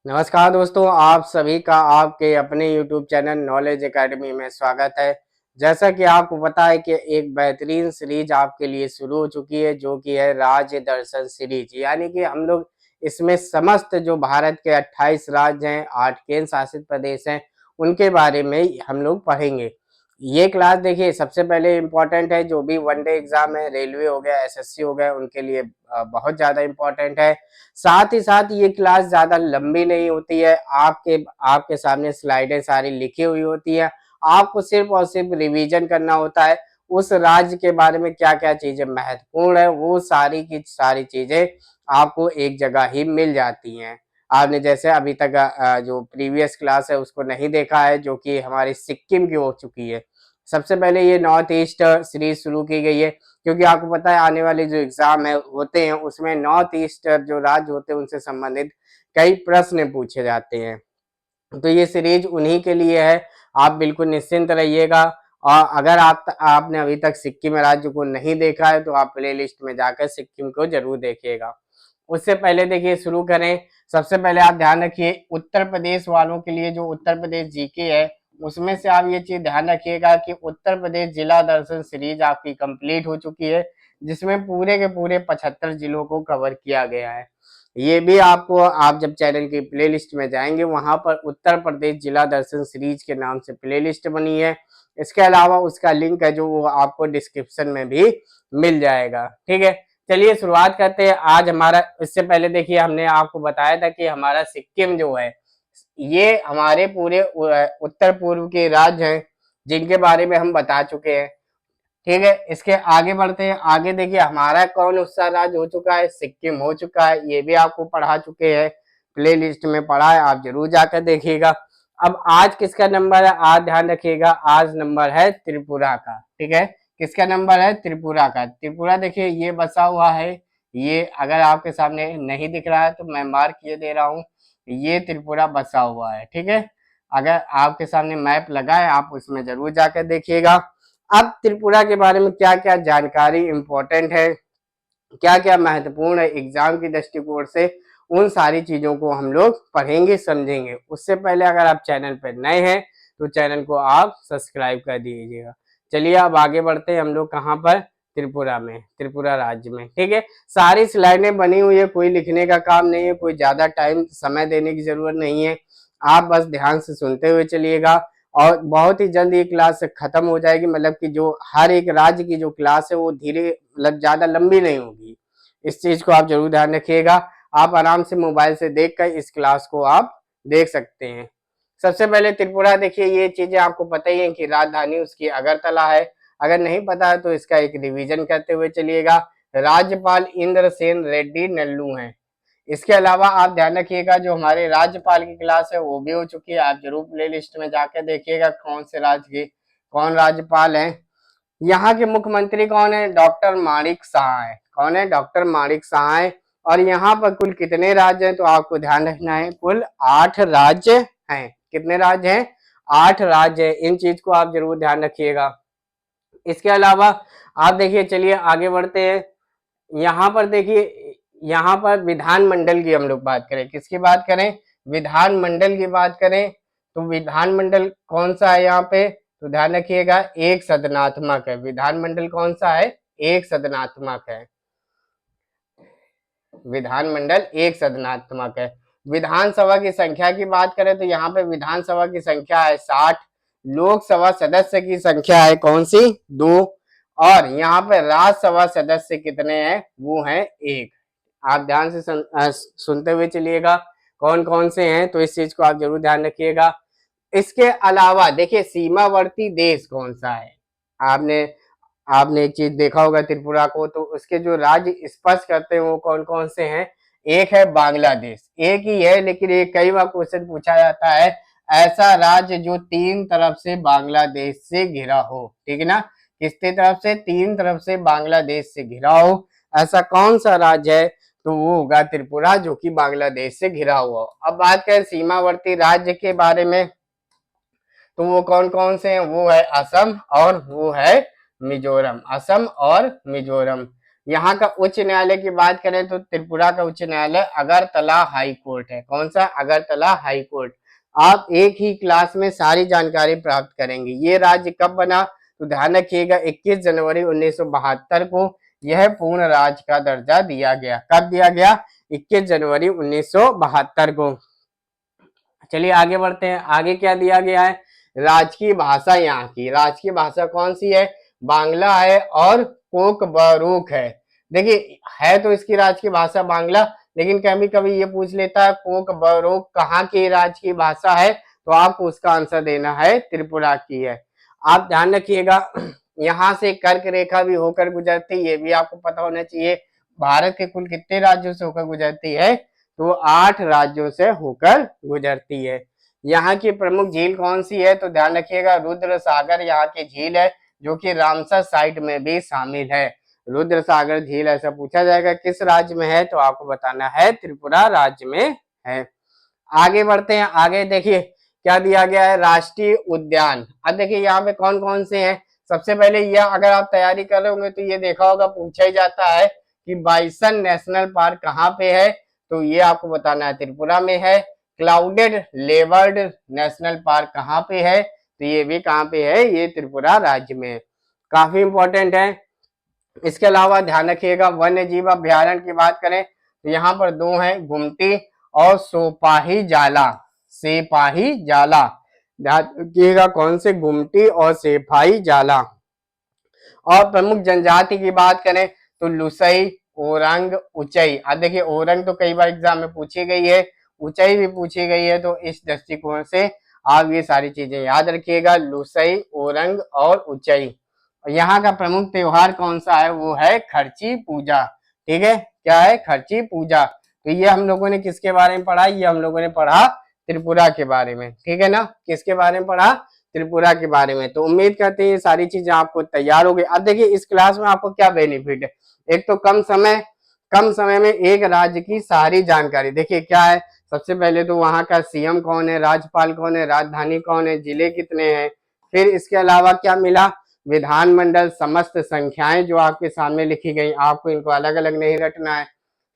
नमस्कार दोस्तों, आप सभी का आपके अपने YouTube चैनल नॉलेज एकेडमी में स्वागत है। जैसा कि आपको पता है कि एक बेहतरीन सीरीज आपके लिए शुरू हो चुकी है जो कि है राज्य दर्शन सीरीज। यानी कि हम लोग इसमें समस्त जो भारत के 28 राज्य हैं, 8 केंद्र शासित प्रदेश हैं, उनके बारे में हम लोग पढ़ेंगे। ये क्लास देखिए सबसे पहले इम्पोर्टेंट है, जो भी वनडे एग्जाम है, रेलवे हो गया, एसएससी हो गया, उनके लिए बहुत ज़्यादा इम्पोर्टेंट है। साथ ही साथ ये क्लास ज़्यादा लंबी नहीं होती है। आपके आपके सामने स्लाइडें सारी लिखी हुई होती है। आपको सिर्फ और सिर्फ रिवीजन करना होता है। उस राज्य के बारे में क्या-क्या चीज़ें महत्वपूर्ण है, वो सारी की सारी चीज़ें आपको एक जगह ही मिल जाती हैं। आपने जैसे अभी तक जो प्रीवियस क्लास है उसको नहीं देखा है, जो कि हमारी सिक्किम की हो चुकी है। सबसे पहले ये नॉर्थ ईस्ट सीरीज शुरू की गई है, क्योंकि आपको पता है आने वाले जो एग्जाम है होते हैं उसमें नॉर्थ ईस्ट जो राज्य होते हैं उनसे संबंधित कई प्रश्न पूछे जाते हैं। तो ये सीरीज उन्हीं के लिए है। आप बिल्कुल निश्चिंत रहिएगा। और अगर आपने अभी तक सिक्किम राज्य को नहीं देखा है तो आप प्लेलिस्ट में जाकर सिक्किम को जरूर देखिएगा। उससे पहले देखिए शुरू करें। सबसे पहले आप ध्यान रखिए, उत्तर प्रदेश वालों के लिए जो उत्तर प्रदेश जीके है उसमें से आप ये चीज ध्यान रखिएगा कि उत्तर प्रदेश जिला दर्शन सीरीज आपकी कंप्लीट हो चुकी है, जिसमें पूरे के पूरे 75 जिलों को कवर किया गया है। ये भी आपको, आप जब चैनल की प्लेलिस्ट में जाएंगे वहां पर उत्तर प्रदेश जिला दर्शन सीरीज के नाम से प्लेलिस्ट बनी है। इसके अलावा उसका लिंक है जो वो आपको डिस्क्रिप्शन में भी मिल जाएगा। ठीक है, चलिए शुरुआत करते हैं। आज हमारा, इससे पहले देखिए हमने आपको बताया था कि हमारा सिक्किम जो है ये हमारे पूरे उत्तर पूर्व के राज्य हैं जिनके बारे में हम बता चुके हैं। ठीक है, इसके आगे बढ़ते हैं। आगे देखिए हमारा कौन सा राज्य हो चुका है, सिक्किम हो चुका है। ये भी आपको पढ़ा चुके हैं, प्ले लिस्ट में पढ़ा है, आप जरूर जाकर देखिएगा। अब आज किसका नंबर है, आज ध्यान रखिएगा, आज नंबर है त्रिपुरा का। ठीक है, किसका नंबर है, त्रिपुरा का। त्रिपुरा देखिए ये बसा हुआ है, ये अगर आपके सामने नहीं दिख रहा है तो मैं मार्क किए दे रहा हूँ, ये त्रिपुरा बसा हुआ है। ठीक है, अगर आपके सामने मैप लगा है आप उसमें जरूर जाकर देखिएगा। अब त्रिपुरा के बारे में क्या क्या जानकारी इंपॉर्टेंट है, क्या क्या महत्वपूर्ण है एग्जाम की दृष्टिकोण से, उन सारी चीजों को हम लोग पढ़ेंगे समझेंगे। उससे पहले अगर आप चैनल पर नए हैं तो चैनल को आप सब्सक्राइब कर दीजिएगा। चलिए अब आगे बढ़ते हैं। हम लोग कहाँ पर, त्रिपुरा में, त्रिपुरा राज्य में। ठीक है, सारी स्लाइडें बनी हुई है, कोई लिखने का काम नहीं है, कोई ज्यादा टाइम समय देने की जरूरत नहीं है। आप बस ध्यान से सुनते हुए चलिएगा और बहुत ही जल्द ये क्लास खत्म हो जाएगी। मतलब कि जो हर एक राज्य की जो क्लास है वो धीरे, मतलब ज्यादा लंबी नहीं होगी। इस चीज को आप जरूर ध्यान रखिएगा। आप आराम से मोबाइल से देखकर इस क्लास को आप देख सकते हैं। सबसे पहले त्रिपुरा देखिए, ये चीजें आपको पता ही है कि राजधानी उसकी अगरतला है। अगर नहीं पता है तो इसका एक रिवीजन करते हुए चलिएगा। राज्यपाल इंद्रसेन रेड्डी नल्लू हैं। इसके अलावा आप ध्यान रखिएगा, जो हमारे राज्यपाल की क्लास है वो भी हो चुकी है। आप जरूर प्ले लिस्ट में जाकर देखिएगा कौन से राज्य के कौन राज्यपाल हैं। यहाँ के मुख्यमंत्री कौन है, डॉक्टर माणिक शाह है। कौन है, डॉक्टर माणिक शाह है। और यहाँ पर कुल कितने राज्य हैं तो आपको ध्यान रखना है, कुल 8 राज्य हैं। कितने राज्य हैं, 8 राज्य हैं। इन चीज को आप जरूर ध्यान रखिएगा। इसके अलावा आप देखिए, चलिए आगे बढ़ते हैं। यहाँ पर देखिए, यहाँ पर विधानमंडल की हम लोग बात करें, किसकी बात करें, विधानमंडल की बात करें तो विधानमंडल कौन सा है यहाँ पे, तो ध्यान रखिएगा एक सदनात्मक है। विधानमंडल कौन सा है, एक सदनात्मक है। विधानमंडल एक सदनात्मक है। विधानसभा की संख्या की बात करें तो यहाँ पे विधानसभा की संख्या है 60। लोकसभा सदस्य की संख्या है कौन सी, 2। और यहाँ पे राज्यसभा सदस्य कितने हैं, वो है 1। आप ध्यान से सुनते हुए चलिएगा कौन कौन से हैं, तो इस चीज को आप जरूर ध्यान रखिएगा। इसके अलावा देखिए सीमावर्ती देश कौन सा है। आपने आपने एक चीज देखा होगा त्रिपुरा को, तो उसके जो राज्य स्पर्श करते हैं वो कौन कौन से हैं। एक है बांग्लादेश, एक ही है लेकिन ये कई बार क्वेश्चन पूछा जाता है, ऐसा राज्य जो 3 तरफ से बांग्लादेश से घिरा हो। ठीक है ना, किसके तरफ से, 3 तरफ से बांग्लादेश से घिरा हो, ऐसा कौन सा राज्य है, तो वो होगा त्रिपुरा, जो कि बांग्लादेश से घिरा हुआ हो। अब बात करें सीमावर्ती राज्य के बारे में, तो वो कौन कौन से हैं, वो है असम और वो है मिजोरम। असम और मिजोरम। यहाँ का उच्च न्यायालय की बात करें तो त्रिपुरा का उच्च न्यायालय अगरतला हाई कोर्ट है। कौन सा? Agartala high court. आप एक ही क्लास में सारी जानकारी प्राप्त करेंगे। ये राज्य कब बना? तो ध्यान रखिएगा 21 जनवरी 1972 को यह पूर्ण राज्य का दर्जा दिया गया। कब दिया गया? 21 जनवरी 1972 को। चलिए आगे बढ़ते हैं। आगे क्या दिया गया है? राजकीय भाषा यहाँ की, राजकीय भाषा कौन सी है? बांग्ला है और कोकबरूक है। देखिए है तो इसकी राजकीय भाषा बांग्ला, लेकिन कभी कभी ये पूछ लेता है कोकबरूक कहाँ की राजकीय भाषा है, तो आपको उसका आंसर देना है त्रिपुरा की है। आप ध्यान रखिएगा यहाँ से कर्क रेखा भी होकर गुजरती है, ये भी आपको पता होना चाहिए। भारत के कुल कितने राज्यों से होकर गुजरती है? तो 8 राज्यों से होकर गुजरती है। यहाँ की प्रमुख झील कौन सी है? तो ध्यान रखिएगा रुद्र सागर यहाँ की झील है, जो कि रामसर साइट में भी शामिल है। रुद्र सागर झील ऐसा पूछा जाएगा किस राज्य में है, तो आपको बताना है त्रिपुरा राज्य में है। आगे बढ़ते हैं। आगे देखिए क्या दिया गया है? राष्ट्रीय उद्यान। अब देखिए यहाँ पे कौन कौन से हैं। सबसे पहले यह अगर आप तैयारी कर रहे होंगे तो ये देखा होगा, पूछा ही जाता है कि बाइसन नेशनल पार्क कहाँ पे है, तो ये आपको बताना है त्रिपुरा में है। क्लाउडेड लेपर्ड नेशनल पार्क कहाँ पे है, तो ये भी कहाँ पे है? ये त्रिपुरा राज्य में। काफी इंपॉर्टेंट है। इसके अलावा ध्यान रखिएगा वन्य जीव अभ्यारण्य की बात करें तो यहाँ पर 2 हैं, गुमटी और सोपाही जाला। सेपाही जाला, ध्यान रखिएगा कौन से? गुमटी और सेपाही जाला। और प्रमुख जनजाति की बात करें तो लुसई, ओरंग, उचई। अब देखिए ओरंग तो कई बार एग्जाम में पूछी गई है, उचई भी पूछी गई है, तो इस दृष्टिकोण से आप ये सारी चीजें याद रखिएगा, लुसई, ओरंग और उचई। यहाँ का प्रमुख त्योहार कौन सा है? वो है खर्ची पूजा। ठीक है, क्या है? खर्ची पूजा। तो ये हम लोगों ने किसके बारे में पढ़ा? ये हम लोगों ने पढ़ा त्रिपुरा के बारे में। ठीक है ना, किसके बारे में पढ़ा? त्रिपुरा के बारे में। तो उम्मीद करते हैं ये सारी चीजें आपको तैयार हो गई। अब देखिए इस क्लास में आपको क्या बेनिफिट है? एक तो कम समय में एक राज्य की सारी जानकारी। देखिए क्या है, सबसे पहले तो वहां का सीएम कौन है, राज्यपाल कौन है, राजधानी कौन है, जिले कितने हैं। फिर इसके अलावा क्या मिला? विधानमंडल समस्त संख्याएं जो आपके सामने लिखी गई, आपको इनको अलग अलग नहीं रटना है।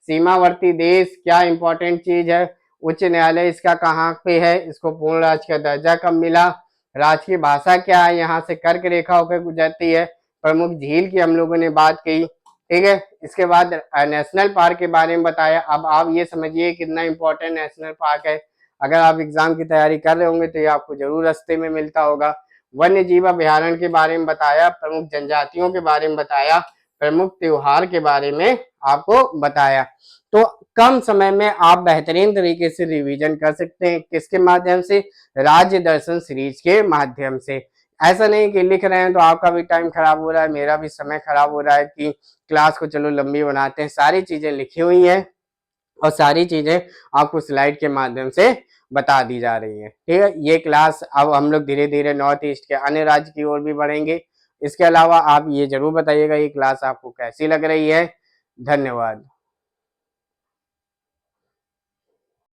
सीमावर्ती देश क्या इंपॉर्टेंट चीज है? उच्च न्यायालय इसका कहाँ पे है, इसको पूर्ण राज्य का दर्जा कब मिला, राजकीय भाषा क्या है, यहाँ से कर्क रेखा होकर गुजरती है, प्रमुख झील की हम लोगों ने बात की। ठीक है, इसके बाद नेशनल पार्क के बारे में बताया। अब आप ये समझिए कितना इंपॉर्टेंट नेशनल पार्क है। अगर आप एग्जाम की तैयारी कर रहे होंगे तो ये आपको जरूर रास्ते में मिलता होगा। वन्य जीव अभ्यारण्य के बारे में बताया, प्रमुख जनजातियों के बारे में बताया, प्रमुख त्योहार के बारे में आपको बताया। तो कम समय में आप बेहतरीन तरीके से रिवीजन कर सकते हैं। किसके माध्यम से? राज्य दर्शन सीरीज के माध्यम से। ऐसा नहीं कि लिख रहे हैं तो आपका भी टाइम खराब हो रहा है, मेरा भी समय खराब हो रहा है कि क्लास को चलो लंबी बनाते हैं। सारी चीजें लिखी हुई हैं और सारी चीजें आपको स्लाइड के माध्यम से बता दी जा रही है। ठीक है, ये क्लास अब हम लोग धीरे धीरे नॉर्थ ईस्ट के अन्य राज्य की ओर भी बढ़ेंगे। इसके अलावा आप ये जरूर बताइएगा ये क्लास आपको कैसी लग रही है। धन्यवाद।